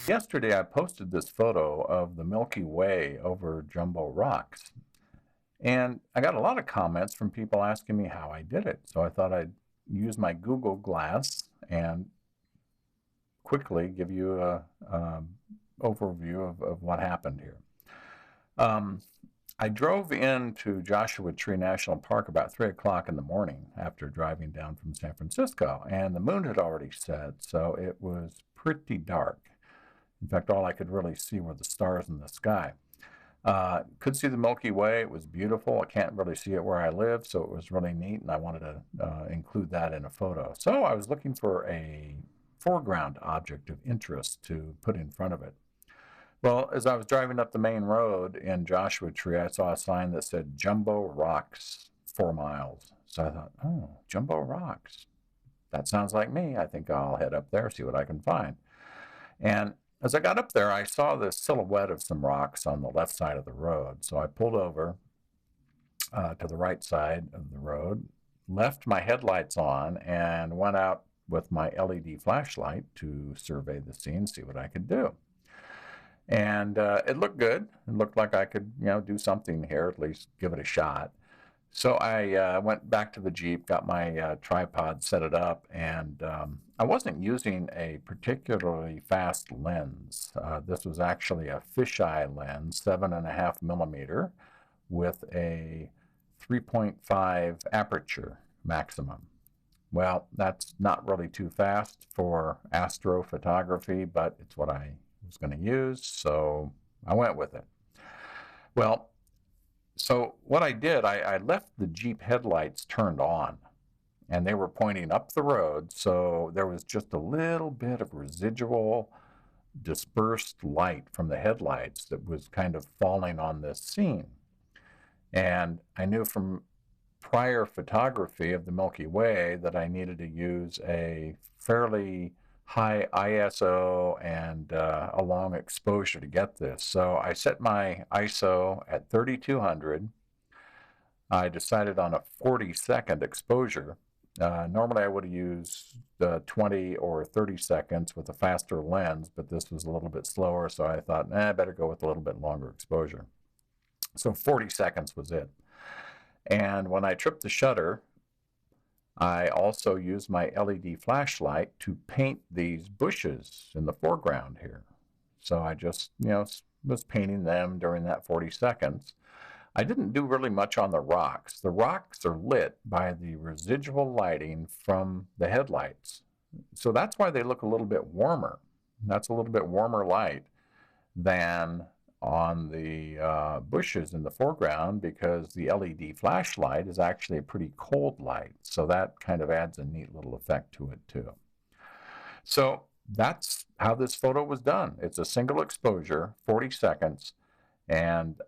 Yesterday, I posted this photo of the Milky Way over Jumbo Rocks, and I got a lot of comments from people asking me how I did it. So I thought I'd use my Google Glass and quickly give you a overview of what happened here. Um, I drove into Joshua Tree National Park about 3 o'clock in the morning after driving down from San Francisco, and the moon had already set, so it was pretty dark. In fact, all I could really see were the stars in the sky. Could see the Milky Way. It was beautiful. I can't really see it where I live, so it was really neat, and I wanted to include that in a photo. So I was looking for a foreground object of interest to put in front of it. Well, as I was driving up the main road in Joshua Tree, I saw a sign that said Jumbo Rocks 4 miles. So I thought, oh, Jumbo Rocks. That sounds like me. I think I'll head up there, see what I can find. And as I got up there, I saw the silhouette of some rocks on the left side of the road. So I pulled over to the right side of the road, left my headlights on, and went out with my LED flashlight to survey the scene, see what I could do. And it looked good. It looked like I could, do something here, at least give it a shot. So I went back to the Jeep, got my tripod, set it up, and I wasn't using a particularly fast lens. This was actually a fisheye lens, 7.5 millimeter, with a 3.5 aperture maximum. Well, that's not really too fast for astrophotography, but it's what I was going to use, so I went with it. Well, so what I did, I left the Jeep headlights turned on, and they were pointing up the road, so there was just a little bit of residual dispersed light from the headlights that was kind of falling on this scene. And I knew from prior photography of the Milky Way that I needed to use a fairly high ISO and a long exposure to get this. So I set my ISO at 3200. I decided on a 40-second exposure. Normally I would have used 20 or 30 seconds with a faster lens, but this was a little bit slower, so I thought, I better go with a little bit longer exposure. So 40 seconds was it. And when I tripped the shutter, I also used my LED flashlight to paint these bushes in the foreground here. So I just, was painting them during that 40 seconds. I didn't do really much on the rocks. The rocks are lit by the residual lighting from the headlights. So that's why they look a little bit warmer. That's a little bit warmer light than on the bushes in the foreground, because the LED flashlight is actually a pretty cold light. So that kind of adds a neat little effect to it too. So that's how this photo was done. It's a single exposure, 40 seconds, and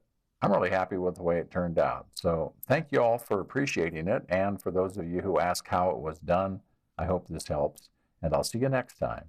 I'm really happy with the way it turned out. So thank you all for appreciating it, and for those of you who ask how it was done, I hope this helps, and I'll see you next time.